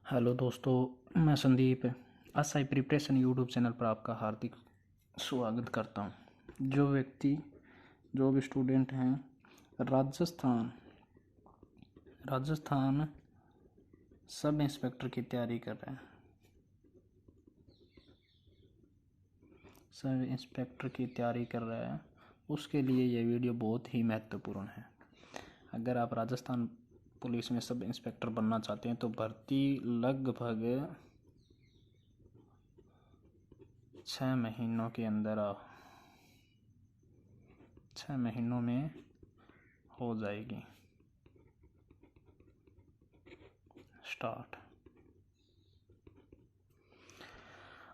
Hello दोस्तों, मैं Sandeep SI preparation YouTube channel पर आपका हार्दिक स्वागत करता हूं। जो भी स्टूडेंट हैं राजस्थान सब इंस्पेक्टर की तैयारी कर रहे हैं, उसके लिए ये वीडियो बहुत ही महत्वपूर्ण है। अगर आप राजस्थान पुलिस में सब इंस्पेक्टर बनना चाहते हैं तो भर्ती लगभग 6 महीनों के अंदर 6 महीनों में हो जाएगी स्टार्ट।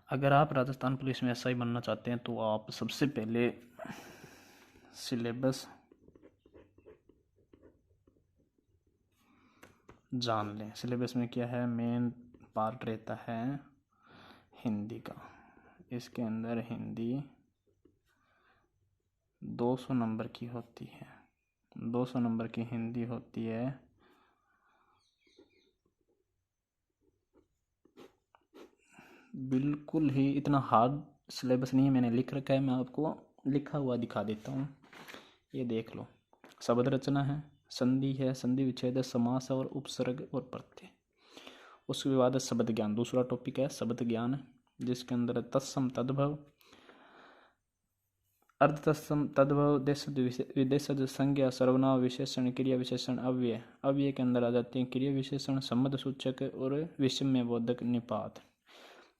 अगर आप राजस्थान पुलिस में एसआई बनना चाहते हैं तो आप सबसे पहले सिलेबस जान लें। सिलेबस में क्या है, मेन पार्ट रहता है हिंदी का। इसके अंदर हिंदी 200 नंबर की होती है। 200 नंबर की हिंदी होती है। बिल्कुल ही इतना हार्ड सिलेबस नहीं है, मैंने लिख रखा है, मैं आपको लिखा हुआ दिखा देता हूँ। ये देख लो, शब्द रचना है, संधि है, संधि विच्छेद है, समास और उपसर्ग और प्रत्यय। उसके बाद शब्द ज्ञान, दूसरा टॉपिक है शब्द ज्ञान, जिसके अंदर तत्सम तद्भव, अर्ध तत्सम तद्भव, देशज विदेशज, संज्ञा, सर्वनाम, विशेषण, क्रिया विशेषण, अव्यय। अव्यय के अंदर आ जाते हैं क्रिया विशेषण, संबंध सूचक और विषम्य बोधक निपात।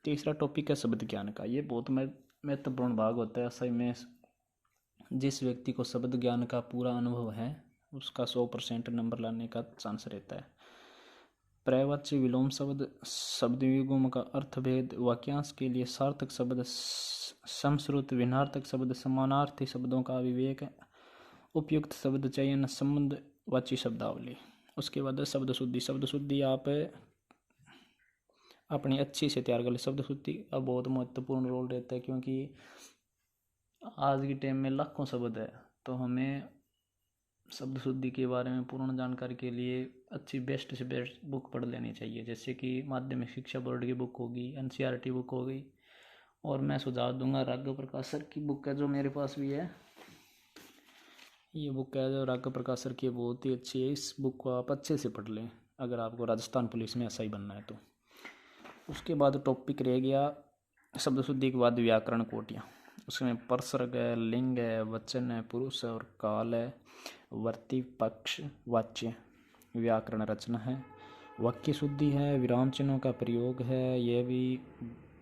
तीसरा टॉपिक है शब्द ज्ञान का। ये बहुत महत्वपूर्ण भाग होता है असल में। जिस व्यक्ति को शब्द ज्ञान का पूरा अनुभव है उसका 100% नंबर लाने का चांस रहता है। प्रवाच्य विलोम शब्द, शब्द युग्म का अर्थभेद, वाक्यांश के लिए सार्थक शब्द, समश्रुत विनार्थक शब्द, समानार्थी शब्दों का विवेक, उपयुक्त शब्द चयन, संबंधवाची शब्दावली। उसके बाद शब्द शुद्धि। शब्द शुद्धि आप अपनी अच्छी से तैयार कर ले। शब्द शुद्धि का बहुत महत्वपूर्ण रोल रहता है, क्योंकि आज के टाइम में लाखों शब्द है, तो हमें शब्द शुद्धि के बारे में पूर्ण जानकारी के लिए अच्छी बेस्ट से बेस्ट बुक पढ़ लेनी चाहिए। जैसे कि माध्यमिक शिक्षा बोर्ड की बुक होगी, एनसीईआरटी बुक हो गई, और मैं सुझाव दूंगा राघव प्रकाश सर की बुक है जो मेरे पास भी है। ये बुक है जो राघव प्रकाश सर की, बहुत ही अच्छी है। इस बुक को आप अच्छे से पढ़ लें अगर आपको राजस्थान पुलिस में एसआई बनना है तो। उसके बाद टॉपिक रह गया शब्द शुद्धि के बाद व्याकरण कोटियाँ। उसमें परसर्ग है, लिंग है, वचन है, पुरुष है और काल है, वर्ती, पक्ष, वाच्य। व्याकरण रचना है, वाक्य शुद्धि है, विराम चिन्हों का प्रयोग है। ये भी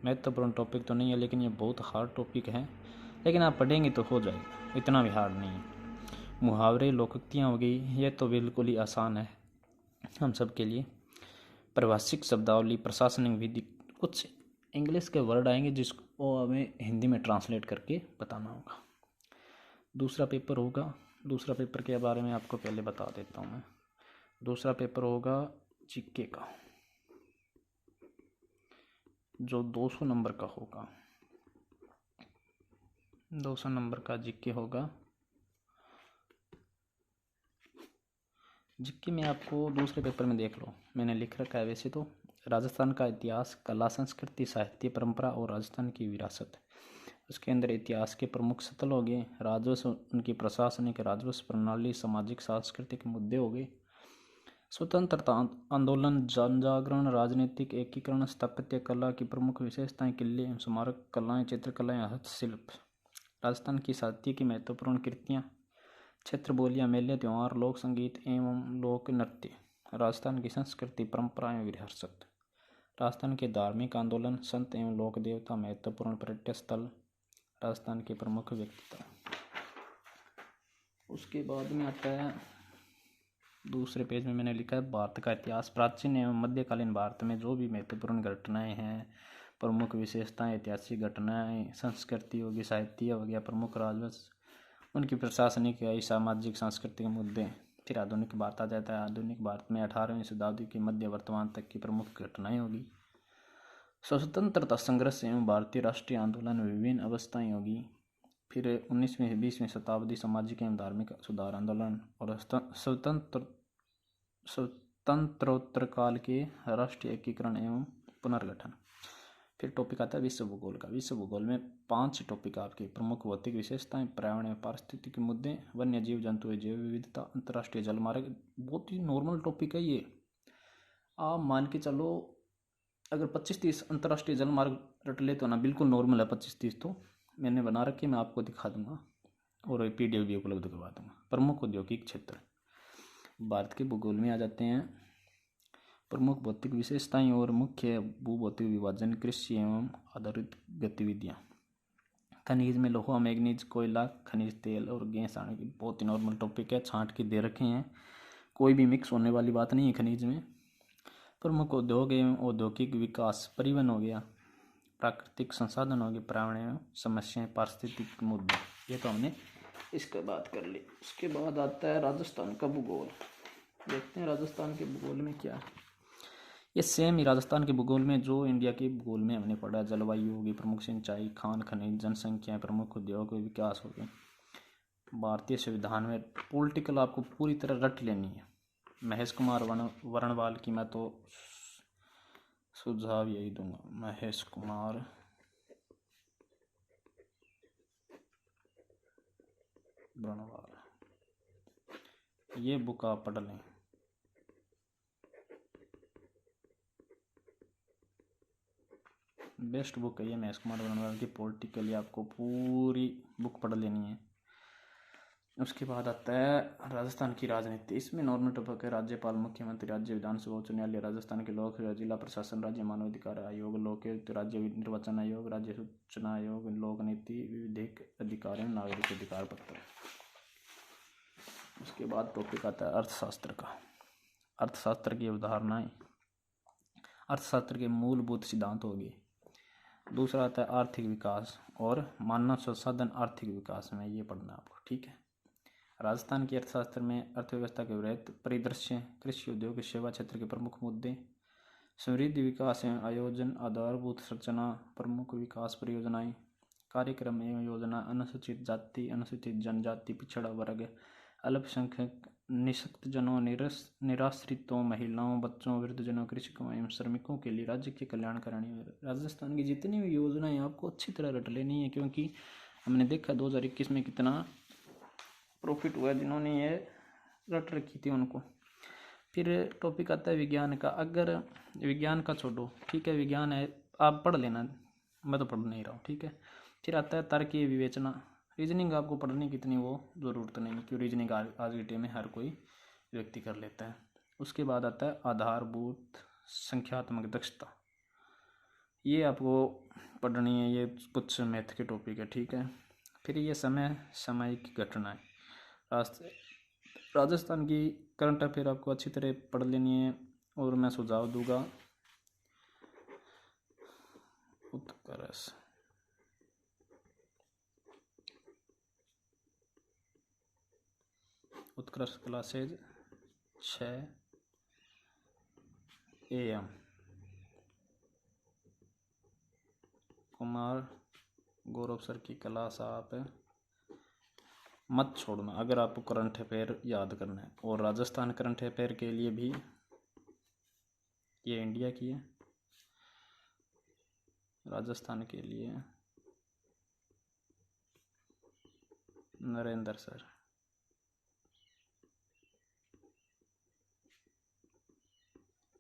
महत्वपूर्ण टॉपिक तो नहीं है, लेकिन ये बहुत हार्ड टॉपिक है, लेकिन आप पढ़ेंगे तो हो जाएगा, इतना भी हार्ड नहीं है। मुहावरे, लोकोक्तियाँ हो गई, ये तो बिल्कुल ही आसान है हम सब के लिए। प्रभाषिक शब्दावली, प्रशासनिक विधि, कुछ इंग्लिश के वर्ड आएंगे जिसको हमें हिंदी में ट्रांसलेट करके बताना होगा। दूसरा पेपर के बारे में आपको पहले बता देता हूँ मैं। दूसरा पेपर होगा जीके का, जो 200 नंबर का होगा। 200 नंबर का जीके होगा। जीके में आपको दूसरे पेपर में देख लो, मैंने लिख रखा है वैसे तो। राजस्थान का इतिहास, कला, संस्कृति, साहित्य, परंपरा और राजस्थान की विरासत। उसके अंदर इतिहास के प्रमुख स्थल हो गए, राजस्व, उनकी प्रशासनिक राजस्व प्रणाली, सामाजिक सांस्कृतिक मुद्दे हो गए, स्वतंत्रता आंदोलन, जन जागरण, राजनीतिक एकीकरण, स्थापत्य कला की प्रमुख विशेषताएं, किले एवं स्मारक, कलाएं, चित्रकलाएं, हस्तशिल्प। राजस्थान की साहित्य की महत्वपूर्ण कृतियाँ, क्षेत्र बोलियाँ, मेले, त्यौहार, लोक संगीत एवं लोक नृत्य। राजस्थान की संस्कृति, परंपराएं, विरासत। राजस्थान के धार्मिक आंदोलन, संत एवं लोक देवता, महत्वपूर्ण पर्यटन स्थल, राजस्थान के प्रमुख व्यक्तित्व। उसके बाद में आता है दूसरे पेज में मैंने लिखा है भारत का इतिहास। प्राचीन एवं मध्यकालीन भारत में जो भी महत्वपूर्ण घटनाएं हैं, प्रमुख विशेषताएं, ऐतिहासिक घटनाएं, संस्कृति होगी, साहित्य हो गया, प्रमुख राजवंश, उनकी प्रशासनिक या सामाजिक सांस्कृतिक मुद्दे। फिर आधुनिक भारत आ जाता है। आधुनिक भारत में 18वीं शताब्दी के मध्य वर्तमान तक की प्रमुख घटनाएं होगी। स्वतंत्रता संघर्ष एवं भारतीय राष्ट्रीय आंदोलन, विभिन्न अवस्थाएं होगी। फिर 19वीं 20वीं शताब्दी सामाजिक एवं धार्मिक सुधार आंदोलन और तंत्रोत्तर काल के राष्ट्रीय एकीकरण एवं पुनर्गठन। फिर टॉपिक आता है विश्व भूगोल का। विश्व भूगोल में 5 टॉपिक आपके प्रमुख भौतिक विशेषताएं, पर्यावरण एवं पारिस्थितिक मुद्दे, वन्य जीव जंतु जैव विविधता, अंतर्राष्ट्रीय जलमार्ग। बहुत ही नॉर्मल टॉपिक है ये। आप मान के चलो अगर 25-30 अंतर्राष्ट्रीय जलमार्ग रट ले तो ना बिल्कुल नॉर्मल है। 25-30 तो मैंने बना रखे, मैं आपको दिखा दूंगा और PDF भी उपलब्ध करवा दूंगा। प्रमुख औद्योगिक क्षेत्र। भारत के भूगोल में आ जाते हैं प्रमुख भौतिक विशेषताएं और मुख्य भूभौतिक विभाजन, कृषि एवं आधारित गतिविधियां। खनिज में लोहा, मैग्नीज, कोयला, खनिज तेल और गैस आने की बहुत ही नॉर्मल टॉपिक है, छांट के दे रखे हैं, कोई भी मिक्स होने वाली बात नहीं है खनिज में। प्रमुख उद्योग एवं औद्योगिक विकास, परिवहन हो गया, प्राकृतिक संसाधन हो गए, पर्यावरण एवं समस्याएं, पारिस्थितिक मुद्दे। ये तो हमने इसके बात कर ली। उसके बाद आता है राजस्थान का भूगोल। देखते हैं राजस्थान के भूगोल में क्या है। ये सेम ही राजस्थान के भूगोल में जो इंडिया के भूगोल में हमने पढ़ा। जलवायु होगी, प्रमुख सिंचाई, खान खनिज, जनसंख्या, प्रमुख उद्योग विकास हो गए। भारतीय संविधान में पॉलिटिकल आपको पूरी तरह रट लेनी है। महेश कुमार वर्णवाल की मैं तो सुझाव यही दूंगा, महेश कुमार वर्णवाल, ये बुक आप पढ़ लें। बेस्ट बुक है ये महेश कुमार वर्णवाल की। पॉलिटिकली आपको पूरी बुक पढ़ लेनी है। उसके बाद आता है राजस्थान की राजनीति। इसमें नॉर्मल टॉपिक है राज्यपाल, मुख्यमंत्री, राज्य विधानसभा, उच्च न्यायालय, राजस्थान के लोक, जिला प्रशासन, राज्य मानवाधिकार आयोग, लोकायुक्त, राज्य निर्वाचन आयोग, राज्य सूचना आयोग, लोक नीति, विधिक अधिकार एवं नागरिक अधिकार पत्र। उसके बाद टॉपिक आता है अर्थशास्त्र का। अर्थशास्त्र की अवधारणाएं, अर्थशास्त्र के मूलभूत सिद्धांत हो गए। दूसरा आता है आर्थिक विकास और मानव संसाधन आर्थिक विकास में, ये पढ़ना आपको, ठीक है। राजस्थान की अर्थशास्त्र में अर्थव्यवस्था के वृहत परिदृश्य, कृषि उद्योग, सेवा क्षेत्र के प्रमुख मुद्दे, समृद्धि विकास एवं आयोजन, आधारभूत संरचना, प्रमुख विकास परियोजनाएं, कार्यक्रम एवं योजना, अनुसूचित जाति, अनुसूचित जनजाति, पिछड़ा वर्ग, अल्पसंख्यक, निःशक्तजनों, निराश्रितों, महिलाओं, बच्चों, वृद्धजनों, कृषकों एवं श्रमिकों के लिए राज्य के कल्याणकारिणी। राजस्थान की जितनी भी योजनाएं आपको अच्छी तरह रट लेनी है, क्योंकि हमने देखा 2021 में कितना प्रॉफिट हुआ जिन्होंने ये रट रखी थी उनको। फिर टॉपिक आता है विज्ञान का। अगर विज्ञान का छोड़ो, ठीक है, विज्ञान है आप पढ़ लेना, मैं तो पढ़ नहीं रहा हूँ, ठीक है। फिर आता है तर्कीय विवेचना। रीजनिंग आपको पढ़ने की इतनी वो ज़रूरत नहीं, क्योंकि रीजनिंग आज के टाइम में हर कोई व्यक्ति कर लेता है। उसके बाद आता है आधारभूत संख्यात्मक दक्षता, ये आपको पढ़नी है, ये कुछ मैथ के टॉपिक है, ठीक है। फिर ये समय की घटनाएं। राजस्थान की करंट अफेयर आपको अच्छी तरह पढ़ लेनी है और मैं सुझाव दूंगा Utkarsh classes 6 AM Kumar Gaurav sir की क्लास आप मत छोड़ना अगर आपको करंट अफेयर याद करना है। और राजस्थान करंट अफेयर के लिए भी, ये इंडिया की है, राजस्थान के लिए नरेंद्र सर,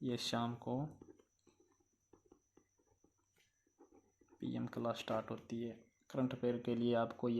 ये शाम को PM क्लास स्टार्ट होती है। करंट अफेयर के लिए आपको